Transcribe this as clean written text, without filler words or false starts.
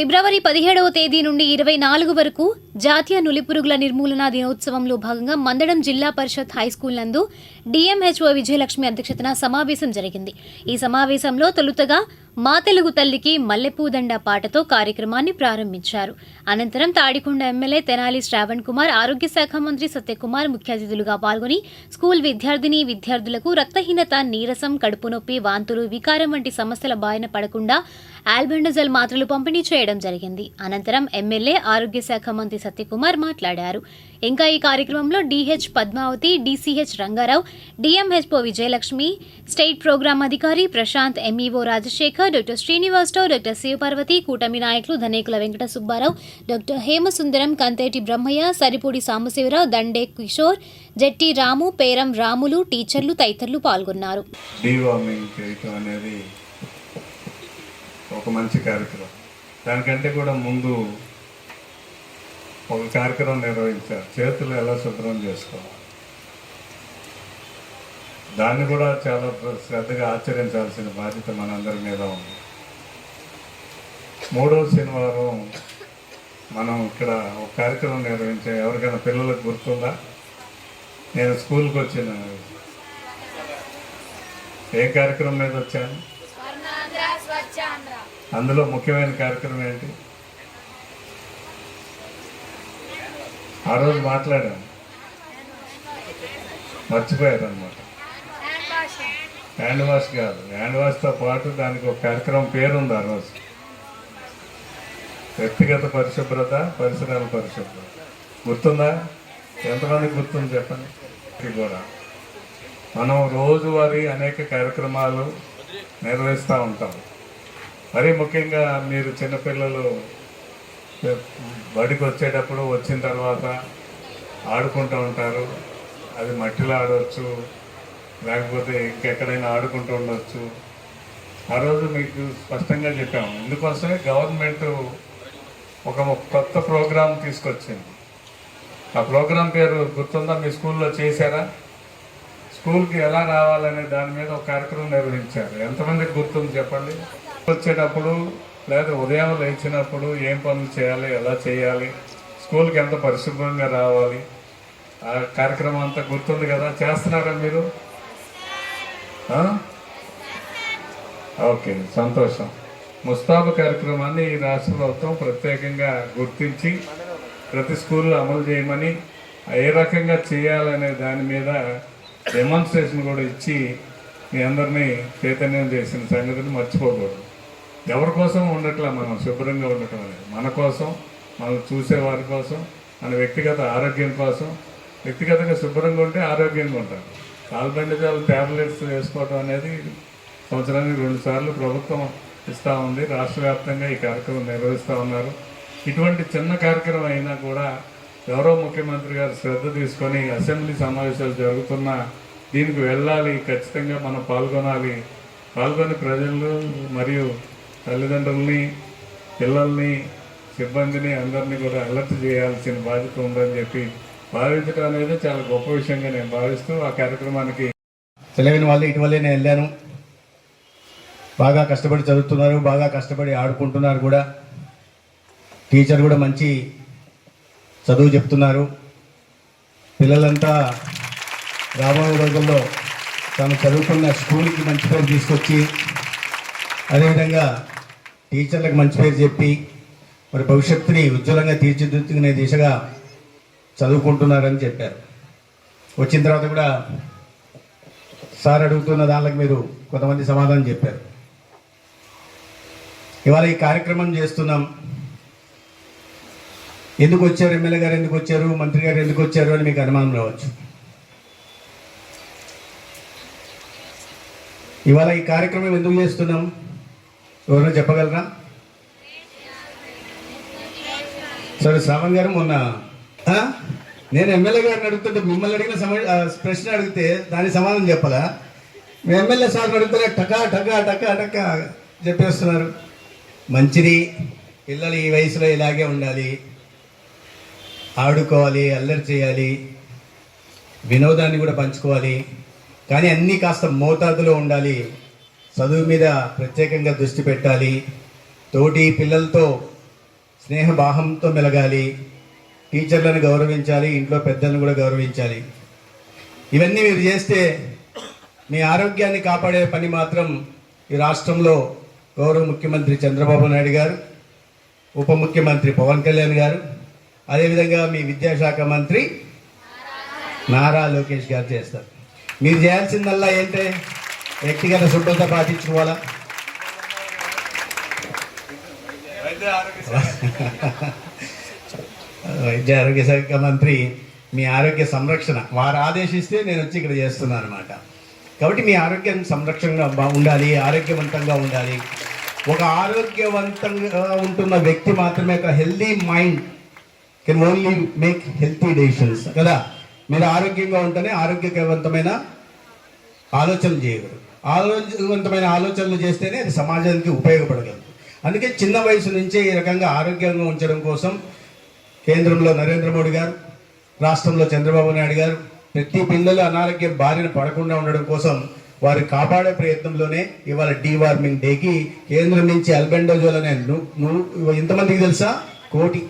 ఫిబ్రవరి 17వ తేదీ నుండి 24 వరకు జాతీయ నులిపురుగుల నిర్మూలన దినోత్సవంలో భాగంగా మందడం జిల్లా పరిషత్ హైస్కూల్ నందు డిఎంహెచ్ఓ విజయలక్ష్మి అధ్యక్షతన సమావేశం జరిగింది. ఈ సమావేశంలో తొలుతగా మా తెలుగు తల్లికి మల్లెపూదండ పాటతో కార్యక్రమాన్ని ప్రారంభించారు. అనంతరం తాడికొండ ఎమ్మెల్యే తెనాలి శ్రావణ్ కుమార్, ఆరోగ్య శాఖ మంత్రి సత్యకుమార్ ముఖ్య అతిథులుగా పాల్గొని స్కూల్ విద్యార్థులకు రక్తహీనత, నీరసం, కడుపు నొప్పి, వాంతులు, వికారం వంటి సమస్యల బారిన పడకుండా ఆల్బెండజోల్ మాత్రలు పంపిణీ చేయడం జరిగింది. అనంతరం ఎమ్మెల్యే, ఆరోగ్య శాఖ మంత్రి సత్యకుమార్ మాట్లాడారు. ఇంకా ఈ కార్యక్రమంలో DH Padmavati, DCH Rangarao, DMHO Vijayalakshmi, state programme అధికారి Prashant, MEO Rajasekhar, doctor Srinivasarao, doctor Sivaparvathi, కూటమి నాయకులు ధనేకుల వెంకట సుబ్బారావు, డాక్టర్ హేమసుందరం, కంతేటి బ్రహ్మయ్య, సరిపూడి సాంబశివరావు, దండే కిషోర్, జెట్టి రాము, పేరం రాములు, టీచర్లు తదితరులు పాల్గొన్నారు. ఒక మంచి కార్యక్రమం. దానికంటే కూడా ముందు ఒక కార్యక్రమం నిర్వహించారు, చేతులు ఎలా శుభ్రం చేసుకోవాలి. దాన్ని కూడా చాలా శ్రద్ధగా ఆచరించాల్సిన బాధ్యత మనందరి మీద ఉంది. 3వ శనివారం మనం ఇక్కడ ఒక కార్యక్రమం నిర్వహించాం. ఎవరికైనా పిల్లలకు గుర్తుందా? నేను స్కూల్కి వచ్చిన ఏ కార్యక్రమం మీద వచ్చాను? అందులో ముఖ్యమైన కార్యక్రమం ఏంటి? ఆ రోజు మాట్లాడాను, మర్చిపోయారు అనమాట. హ్యాండ్ వాష్ కాదు, హ్యాండ్ వాష్తో పాటు దానికి ఒక కార్యక్రమం పేరుంది ఆ రోజు. వ్యక్తిగత పరిశుభ్రత, పరిసరాల పరిశుభ్రత. గుర్తుందా? ఎంతమందికి గుర్తుంది చెప్పండి. కూడా మనం రోజువారీ అనేక కార్యక్రమాలు నిర్వహిస్తూ ఉంటాం. మరీ ముఖ్యంగా మీరు చిన్నపిల్లలు బడికి వచ్చేటప్పుడు, వచ్చిన తర్వాత ఆడుకుంటూ ఉంటారు. అది మట్టిలో ఆడవచ్చు, లేకపోతే ఇంకెక్కడైనా ఆడుకుంటూ ఉండవచ్చు. ఆ రోజు మీకు స్పష్టంగా చెప్పాము. ఇందుకోసమే గవర్నమెంట్ ఒక కొత్త ప్రోగ్రాం తీసుకొచ్చింది. ఆ ప్రోగ్రాం పేరు గుర్తుందా? మీ స్కూల్లో చేశారా? స్కూల్కి ఎలా రావాలనే దాని మీద ఒక కార్యక్రమం నిర్వహించారు. ఎంతమందికి గుర్తుంది చెప్పండి? వచ్చేటప్పుడు లేదా ఉదయం లేచినప్పుడు ఏం పనులు చేయాలి, ఎలా చేయాలి, స్కూల్కి ఎంత పరిశుభ్రంగా రావాలి, ఆ కార్యక్రమం అంతా గుర్తుంది కదా? చేస్తున్నారా మీరు? ఓకే, సంతోషం. ముస్తాబు కార్యక్రమాన్ని ఈ రాష్ట్ర ప్రభుత్వం ప్రత్యేకంగా గుర్తించి ప్రతి స్కూల్లో అమలు చేయమని, ఏ రకంగా చేయాలనే దాని మీద డెమాన్స్ట్రేషన్ కూడా ఇచ్చి మీ అందరినీ చైతన్యం చేసిన సంగతిని మర్చిపోకూడదు. ఎవరి కోసం ఉండట్లా మనం శుభ్రంగా ఉండటం అనేది, మన కోసం, మనం చూసేవారి కోసం, మన వ్యక్తిగత ఆరోగ్యం కోసం. వ్యక్తిగతంగా శుభ్రంగా ఉంటే ఆరోగ్యంగా ఉంటారు. ఆల్బెండజోల్ ట్యాబ్లెట్స్ వేసుకోవడం అనేది సంవత్సరానికి 2 సార్లు ప్రభుత్వం ఇస్తూ ఉంది. రాష్ట్ర వ్యాప్తంగా ఈ కార్యక్రమం నిర్వహిస్తూ ఉన్నారు. ఇటువంటి చిన్న కార్యక్రమం అయినా కూడా గౌరవ ముఖ్యమంత్రి గారు శ్రద్ధ తీసుకొని అసెంబ్లీ సమావేశాలు జరుగుతున్నా దీనికి వెళ్ళాలి, ఖచ్చితంగా మనం పాల్గొని ప్రజలు మరియు తల్లిదండ్రుల్ని, పిల్లల్ని, సిబ్బందిని అందరినీ కూడా అలర్ట్ చేయాల్సిన బాధ్యత ఉందని చెప్పి భావించడం అనేది చాలా గొప్ప విషయంగా నేను భావిస్తూ ఆ కార్యక్రమానికి తెలియని వాళ్ళు ఇటీవలే నేను వెళ్ళాను. బాగా కష్టపడి చదువుతున్నారు, బాగా కష్టపడి ఆడుకుంటున్నారు కూడా. టీచర్ కూడా మంచి చదువు చెప్తున్నారు. పిల్లలంతా రాబోయే రోజుల్లో తాను చదువుకున్న స్కూల్కి మంచి పేరు తీసుకొచ్చి, అదేవిధంగా టీచర్లకు మంచి పేరు చెప్పి మరి భవిష్యత్తుని ఉజ్వలంగా తీర్చిదిద్దుకునే దిశగా చదువుకుంటున్నారని చెప్పారు. వచ్చిన తర్వాత కూడా సార్ అడుగుతున్న దానికి మీరు కొంతమంది సమాధానం చెప్పారు. ఇవాళ ఈ కార్యక్రమం చేస్తున్నాం. ఎందుకు వచ్చారు, ఎమ్మెల్యే గారు ఎందుకు వచ్చారు, మంత్రి గారు ఎందుకు వచ్చారు అని మీకు అనుమానం రావచ్చు. ఇవాళ ఈ కార్యక్రమం ఎందుకు చేస్తున్నాం ఎవరైనా చెప్పగలరా? సరే, శ్రావణ్ గారు, మొన్న నేను ఎమ్మెల్యే గారిని అడుగుతుంటే మిమ్మల్ని అడిగిన ప్రశ్న అడిగితే దానికి సమాధానం చెప్పాలా? మీ ఎమ్మెల్యే సార్ని అడుగుతారే టకా టకా టకా టకా చెప్పేస్తున్నారు. మంచిది, పిల్లలు ఈ వయసులో ఇలాగే ఉండాలి, ఆడుకోవాలి, అల్లరి చేయాలి, వినోదాన్ని కూడా పంచుకోవాలి. కానీ అన్నీ కాస్త మోతాదులో ఉండాలి. చదువు మీద ప్రత్యేకంగా దృష్టి పెట్టాలి. తోటి పిల్లలతో స్నేహభావంతో మెలగాలి, టీచర్లను గౌరవించాలి, ఇంట్లో పెద్దలను కూడా గౌరవించాలి. ఇవన్నీ మీరు చేస్తే మీ ఆరోగ్యాన్ని కాపాడే పని మాత్రం ఈ రాష్ట్రంలో గౌరవ ముఖ్యమంత్రి చంద్రబాబు నాయుడు గారు, ఉప ముఖ్యమంత్రి పవన్ కళ్యాణ్ గారు, అదేవిధంగా మీ విద్యాశాఖ మంత్రి నారా లోకేష్ గారు చేస్తారు. మీరు చేయాల్సిందల్లా ఏంటే వ్యక్తిగత శుభ్రత పాటించుకోవాలా, వైద్య ఆరోగ్య శాఖ మంత్రి మీ ఆరోగ్య సంరక్షణ వారు ఆదేశిస్తే నేను వచ్చి ఇక్కడ చేస్తున్నాను అనమాట. కాబట్టి మీ ఆరోగ్యం సంరక్షణగా ఉండాలి, ఆరోగ్యవంతంగా ఉండాలి. ఒక ఆరోగ్యవంతంగా ఉంటున్న వ్యక్తి మాత్రమే, ఒక healthy mind can only make healthy decisions కదా. మీరు ఆరోగ్యంగా ఉంటేనే ఆరోగ్యవంతమైన ఆలోచనలు చేయగలరు. ఆరోగ్యవంతమైన ఆలోచనలు చేస్తేనే అది సమాజానికి ఉపయోగపడగలదు. అందుకే చిన్న వయసు నుంచే ఈ రకంగా ఆరోగ్యంగా ఉంచడం కోసం కేంద్రంలో నరేంద్ర మోడీ గారు, రాష్ట్రంలో చంద్రబాబు నాయుడు గారు ప్రతి పిల్లలు అనారోగ్యం బారిన పడకుండా ఉండడం కోసం వారు కాపాడే ప్రయత్నంలోనే ఇవాళ డీవార్మింగ్ డేకి కేంద్రం నుంచి అల్బెండోజోల్ అనే ఇంతమందికి తెలుసా, 1